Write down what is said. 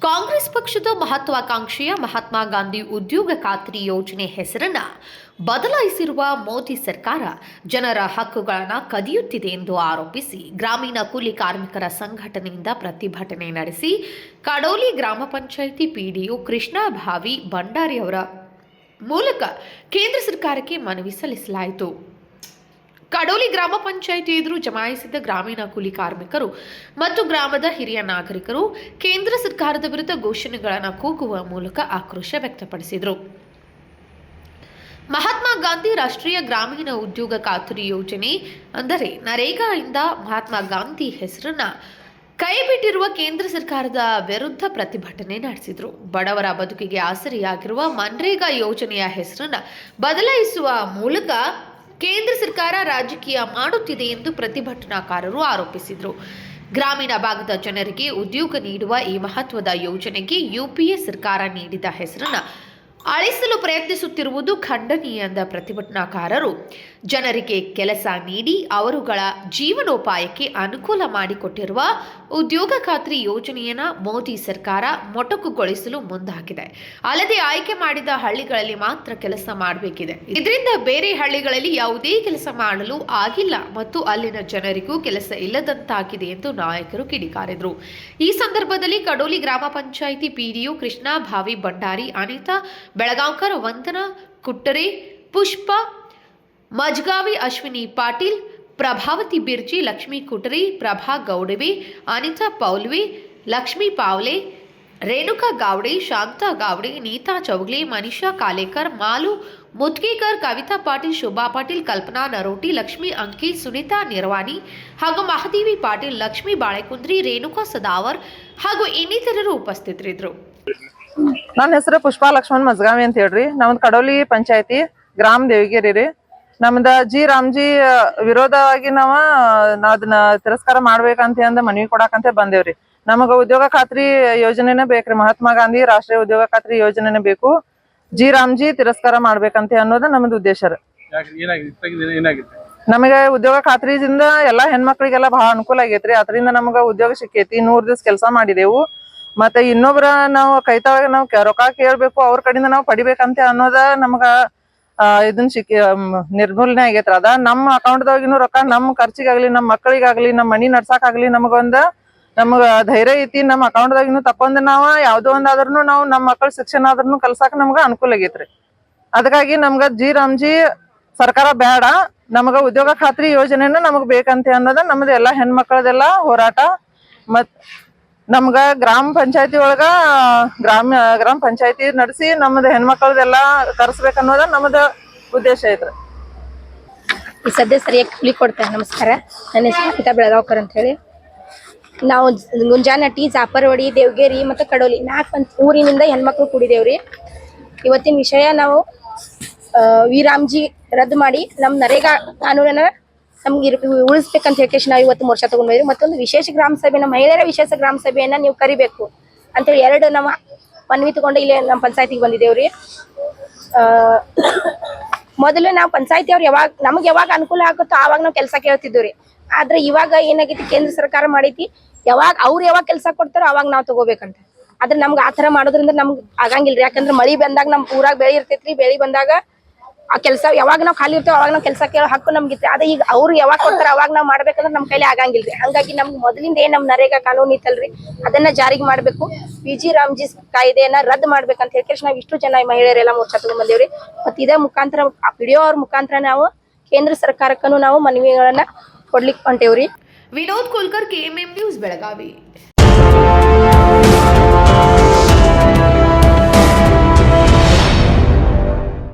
ಕಾಂಗ್ರೆಸ್ ಪಕ್ಷದ ಮಹತ್ವಾಕಾಂಕ್ಷೆಯ ಮಹಾತ್ಮ ಗಾಂಧಿ ಉದ್ಯೋಗ ಖಾತ್ರಿ ಯೋಜನೆ ಹೆಸರನ್ನ ಬದಲಾಯಿಸಿರುವ ಮೋದಿ ಸರ್ಕಾರ ಜನರ ಹಕ್ಕುಗಳನ್ನು ಕದಿಯುತ್ತಿದೆ ಎಂದು ಆರೋಪಿಸಿ ಗ್ರಾಮೀಣ ಕೂಲಿ ಕಾರ್ಮಿಕರ ಸಂಘಟನೆಯಿಂದ ಪ್ರತಿಭಟನೆ ನಡೆಸಿ ಕಡೋಲಿ ಗ್ರಾಮ ಪಂಚಾಯಿತಿ ಪಿಡಿಒ ಕೃಷ್ಣ ಭಾವಿ ಭಂಡಾರಿ ಅವರ ಮೂಲಕ ಕೇಂದ್ರ ಸರ್ಕಾರಕ್ಕೆ ಮನವಿ ಸಲ್ಲಿಸಲಾಯಿತು. ಕಡೋಲಿ ಗ್ರಾಮ ಪಂಚಾಯಿತಿ ಎದುರು ಜಮಾಯಿಸಿದ ಗ್ರಾಮೀಣ ಕೂಲಿ ಕಾರ್ಮಿಕರು ಮತ್ತು ಗ್ರಾಮದ ಹಿರಿಯ ನಾಗರಿಕರು ಕೇಂದ್ರ ಸರ್ಕಾರದ ವಿರುದ್ಧ ಘೋಷಣೆಗಳನ್ನು ಕೂಗುವ ಮೂಲಕ ಆಕ್ರೋಶ ವ್ಯಕ್ತಪಡಿಸಿದರು. ಮಹಾತ್ಮ ಗಾಂಧಿ ರಾಷ್ಟ್ರೀಯ ಗ್ರಾಮೀಣ ಉದ್ಯೋಗ ಖಾತ್ರಿ ಯೋಜನೆ ಅಂದರೆ ನರೇಗಾದಿಂದ ಮಹಾತ್ಮ ಗಾಂಧಿ ಹೆಸರನ್ನ ಕೈಬಿಟ್ಟಿರುವ ಕೇಂದ್ರ ಸರ್ಕಾರದ ವಿರುದ್ಧ ಪ್ರತಿಭಟನೆ ನಡೆಸಿದರು. ಬಡವರ ಬದುಕಿಗೆ ಆಸರೆಯಾಗಿರುವ ಮನ್ರೇಗಾ ಯೋಜನೆಯ ಹೆಸರನ್ನ ಬದಲಾಯಿಸುವ ಮೂಲಕ ಕೇಂದ್ರ ಸರ್ಕಾರ ರಾಜಕೀಯ ಮಾಡುತ್ತಿದೆ ಎಂದು ಪ್ರತಿಭಟನಾಕಾರರು ಆರೋಪಿಸಿದರು. ಗ್ರಾಮೀಣ ಭಾಗದ ಜನರಿಗೆ ಉದ್ಯೋಗ ನೀಡುವ ಈ ಮಹತ್ವದ ಯೋಜನೆಗೆ ಯುಪಿಎ ಸರ್ಕಾರ ನೀಡಿದ ಹೆಸರನ್ನು ಅಳಿಸಲು ಪ್ರಯತ್ನಿಸುತ್ತಿರುವುದು ಖಂಡನೀಯ ಎಂದ ಪ್ರತಿಭಟನಾಕಾರರು ಜನರಿಗೆ ಕೆಲಸ ನೀಡಿ ಅವರುಗಳ ಜೀವನೋಪಾಯಕ್ಕೆ ಅನುಕೂಲ ಮಾಡಿಕೊಟ್ಟಿರುವ ಉದ್ಯೋಗ ಖಾತ್ರಿ ಯೋಜನೆಯನ್ನು ಮೋದಿ ಸರ್ಕಾರ ಮೊಟಕುಗೊಳಿಸಲು ಮುಂದಾಗಿದೆ. ಅಲ್ಲದೆ ಆಯ್ಕೆ ಮಾಡಿದ ಹಳ್ಳಿಗಳಲ್ಲಿ ಮಾತ್ರ ಕೆಲಸ ಮಾಡಬೇಕಿದೆ. ಇದರಿಂದ ಬೇರೆ ಹಳ್ಳಿಗಳಲ್ಲಿ ಯಾವುದೇ ಕೆಲಸ ಮಾಡಲು ಆಗಿಲ್ಲ ಮತ್ತು ಅಲ್ಲಿನ ಜನರಿಗೂ ಕೆಲಸ ಇಲ್ಲದಂತಾಗಿದೆ ಎಂದು ನಾಯಕರು ಕಿಡಿಕಾರಿದರು. ಈ ಸಂದರ್ಭದಲ್ಲಿ ಕಡೋಲಿ ಗ್ರಾಮ ಪಂಚಾಯಿತಿ ಪಿಡಿಒ ಕೃಷ್ಣ ಭಾವಿ ಭಂಡಾರಿ, ಅನಿತಾ ಬೆಳಗಾಂಕರ್, ವಂದನಾ ಕುಟ್ಟರೆ, ಪುಷ್ಪ ಮಜ್ಗಾವಿ, ಅಶ್ವಿನಿ ಪಾಟೀಲ್, ಪ್ರಭಾವತಿ ಬಿರ್ಜಿ, ಲಕ್ಷ್ಮೀ ಕುಟರಿ, ಪ್ರಭಾ ಗೌಡವೆ, ಅನಿತಾ ಪೌಲ್ವೆ, ಲಕ್ಷ್ಮೀ ಪಾವ್ಲೆ, ರೇಣುಕಾ ಗಾವಡೆ, ಶಾಂತಾ ಗಾವಡೆ, ನೀತಾ ಚೌಗ್ಲೆ, ಮನಿಷಾ ಕಾಲೇಕರ್, ಮಾಲು ಮುದ್ಗೇಕರ್, ಕವಿತಾ ಪಾಟೀಲ್, ಶೋಭಾ ಪಾಟೀಲ್, ಕಲ್ಪನಾ ನರೋಟಿ, ಲಕ್ಷ್ಮೀ ಅಂಕಿ, ಸುನೀತಾ ನಿರ್ವಾಣಿ ಹಾಗೂ ಮಹಾದೇವಿ ಪಾಟೀಲ್, ಲಕ್ಷ್ಮೀ ಬಾಳೆಕುಂದ್ರಿ, ರೇಣುಕಾ ಸದಾವರ್ ಹಾಗೂ ಇನ್ನಿತರರು ಉಪಸ್ಥಿತರಿದ್ದರು. ನನ್ನ ಹೆಸರು ಪುಷ್ಪಾ ಲಕ್ಷ್ಮಣ್ ಮಜ್ಗಾವಿ ಅಂತ ಹೇಳ್ರಿ. ನಮ್ದು ಕಡೋಲಿ ಪಂಚಾಯತಿ ಗ್ರಾಮ ದೇವಗಿರಿ ರೀ. ನಮ್ದ ಜಿ ರಾಮ್ಜಿ ವಿರೋಧವಾಗಿ ನಾವ್ ಅದನ್ನ ತಿರಸ್ಕಾರ ಮಾಡ್ಬೇಕಂತ ಅಂದ ಮನವಿ ಕೊಡಾಕಂತ ಬಂದೇವ್ರಿ. ನಮಗ ಉದ್ಯೋಗ ಖಾತ್ರಿ ಯೋಜನೆನೇ ಬೇಕ್ರಿ. ಮಹಾತ್ಮ ಗಾಂಧಿ ರಾಷ್ಟ್ರೀಯ ಉದ್ಯೋಗ ಖಾತ್ರಿ ಯೋಜನೆನೇ ಬೇಕು. ಜಿ ರಾಮ್ಜಿ ತಿರಸ್ಕಾರ ಮಾಡ್ಬೇಕಂತ ಅನ್ನೋದು ನಮ್ದು ಉದ್ದೇಶ ರೀ. ನಮಗೆ ಉದ್ಯೋಗ ಖಾತ್ರಿದಿಂದ ಎಲ್ಲಾ ಹೆಣ್ಮಕ್ಳಿಗೆಲ್ಲ ಬಹಳ ಅನುಕೂಲ ಆಗೇತ್ರಿ. ಅದರಿಂದ ನಮಗ ಉದ್ಯೋಗ ಸಿಕ್ಕೈತಿ. 100 ದಿವಸ ಕೆಲಸ ಮಾಡಿದೆವು. ಮತ್ತೆ ಇನ್ನೊಬ್ರ ನಾವು ಕೈತೊಳಗ ನಾವು ರೊಕ್ಕ ಕೇಳ್ಬೇಕು, ಅವ್ರ ಕಡೆಯಿಂದ ನಾವು ಪಡಿಬೇಕಂತ ಅನ್ನೋದ ನಮಗ ಇದನ್ನ ನಿರ್ಮೂಲನೆ ಆಗೇತ್ರ. ಅದ ನಮ್ಮ ಅಕೌಂಟ್ದಾಗಿನ ರೊಕ್ಕ ನಮ್ಮ ಖರ್ಚಿಗಾಗ್ಲಿ, ನಮ್ಮ ಮಕ್ಕಳಿಗಾಗ್ಲಿ, ನಮ್ಮ ಮನಿ ನಡ್ಸಾಕಾಗ್ಲಿ ನಮಗ ಧೈರ್ಯ ಐತಿ. ನಮ್ಮ ಅಕೌಂಟ್ದಾಗಿನ ತಕೊಂಡ್ ನಾವ ಯಾವ್ದೋ ಒಂದಾದ್ರೂ ನಾವು ನಮ್ಮ ಮಕ್ಕಳ ಶಿಕ್ಷಣ ಆದ್ರೂ ಕಲ್ಸಾಕ ನಮ್ಗ ಅನುಕೂಲ ಆಗೇತ್ರಿ. ಅದಕ್ಕಾಗಿ ನಮ್ಗ ಜಿ ರಾಮ್ಜಿ ಸರ್ಕಾರ ಬೇಡ, ನಮಗ ಉದ್ಯೋಗ ಖಾತ್ರಿ ಯೋಜನೆನ ನಮಗ್ ಬೇಕಂತ ಅನ್ನೋದ ನಮ್ದು ಎಲ್ಲಾ ಹೆಣ್ಮಕ್ಳದೆಲ್ಲ ಹೋರಾಟ. ಮತ್ ನಮ್ಗ ಗ್ರಾಮ ಪಂಚಾಯತಿ ಒಳಗ ಗ್ರಾಮ ಪಂಚಾಯತಿ ನಡೆಸಿ ನಮ್ದು ಹೆಣ್ಮಕ್ಳದೆಲ್ಲ ಕರ್ಸ್ಬೇಕನ್ನೋದ ನಮ್ದ ಉದ್ದೇಶ ಐತ್ರಿ. ಈ ಸದ್ಯ ಸರಿಯಾಗಿ ಕೂಲಿ ಕೊಡ್ತೇನೆ. ನಮಸ್ಕಾರ, ನನ್ನ ಹೆಸರು ಅನಿತಾ ಬೆಳಗಾವ್ಕರ್ ಅಂತ ಹೇಳಿ. ನಾವು ಗುಂಜಾನಟ್ಟಿ, ಜಾಪರವಾಡಿ, ದೇವಗೇರಿ ಮತ್ತು ಕಡೋಲಿ 4 ಊರಿನಿಂದ ಹೆಣ್ಮಕ್ಳು ಕೂಡಿದೇವ್ರಿ. ಇವತ್ತಿನ ವಿಷಯ ನಾವು ವಿರಾಮ್ಜಿ ರದ್ದು ಮಾಡಿ ನಮ್ಮ ನರೇಗಾ ಕಾನೂನನ್ನ ನಮ್ಗೆ ಉಳಿಸ್ಬೇಕಂತ ಹೇಳಿ ನಾವು ಇವತ್ತು ಮೋರ್ಚಾ ತಗೊಂಡ್ವಿ. ಮತ್ತೊಂದು ವಿಶೇಷ ಗ್ರಾಮ ಸಭೆ, ನಮ್ಮ ಮಹಿಳೆಯರ ವಿಶೇಷ ಗ್ರಾಮ ಸಭೆಯನ್ನ ನೀವು ಕರಿಬೇಕು ಅಂತೇಳಿ 2 ನಮ್ಮ ಮನವಿ ತಗೊಂಡು ಇಲ್ಲೇ ನಮ್ಮ ಪಂಚಾಯತಿಗೆ ಬಂದಿದ್ದೇವ್ರಿ. ಮೊದಲು ನಾವು ಪಂಚಾಯತಿ ಅವ್ರು ನಮ್ಗೆ ಯಾವಾಗ ಅನುಕೂಲ ಆಗುತ್ತೋ ಆವಾಗ ನಾವು ಕೆಲಸ ಕೇಳ್ತಿದ್ವಿ. ಆದ್ರೆ ಇವಾಗ ಏನಾಗೈತಿ, ಕೇಂದ್ರ ಸರ್ಕಾರ ಮಾಡೈತಿ, ಅವ್ರು ಯಾವಾಗ ಕೆಲಸ ಕೊಡ್ತಾರೋ ಅವಾಗ ನಾವು ತಗೋಬೇಕಂತ. ಆದ್ರೆ ನಮ್ಗೆ ಆ ತರ ಮಾಡೋದ್ರಿಂದ ನಮ್ಗೆ ಆಗಂಗಿಲ್ರಿ. ಯಾಕಂದ್ರೆ ಮಳಿ ಬಂದಾಗ ನಮ್ ಊರಾಗ ಬೆಳಿ ಇರ್ತೈತ್ರಿ. ಬೆಳಿ ಬಂದಾಗ ಆ ಕೆಲಸ ಯಾವಾಗ ನಾವು ಖಾಲಿ ಇರ್ತೇವೆ ಅವಾಗ ನಾವು ಕೆಲಸ ಕೇಳೋ ಹಕ್ಕು ನಮ್ಗಿತ್ತು. ಅದೇ ಈಗ ಅವ್ರು ಯಾವಾಗ ಕೊಡ್ತಾರ ಅವಾಗ ನಾವು ಮಾಡ್ಬೇಕಂದ್ರೆ ನಮ್ ಕೈಲಿ ಆಗಂಗಿಲ್ರಿ. ಹಂಗಾಗಿ ನಮ್ಗೆ ಮೊದಲಿಂದ ನಮ್ ನರೇಗಾ ಕಾನೂನು ಇತ್ತಲ್ರಿ, ಅದನ್ನ ಜಾರಿಗೆ ಮಾಡ್ಬೇಕು. ಜಿ ರಾಮ್ಜಿ ಕಾಯ್ದೆಯನ್ನ ರದ್ದು ಮಾಡ್ಬೇಕಂತ ಹೇಳಿ ನಾವು ಇಷ್ಟು ಜನ ಮಹಿಳೆಯರೆಲ್ಲ ಮೋರ್ಚಾ ತಗೊಂಡ್ ಬಂದೇವ್ರಿ. ಮತ್ತೆ ಇದೇ ಮುಖಾಂತರ ಪಿಡಿಒ ಅವ್ರ ಮುಖಾಂತರ ನಾವು ಕೇಂದ್ರ ಸರ್ಕಾರಕ್ಕೂ ನಾವು ಮನವಿಗಳನ್ನ ಕೊಡ್ಲಿಕ್ಕೆ ಹೊಂಟೇವ್ರಿ. Vinod Kulkar, KMM news, Belagavi.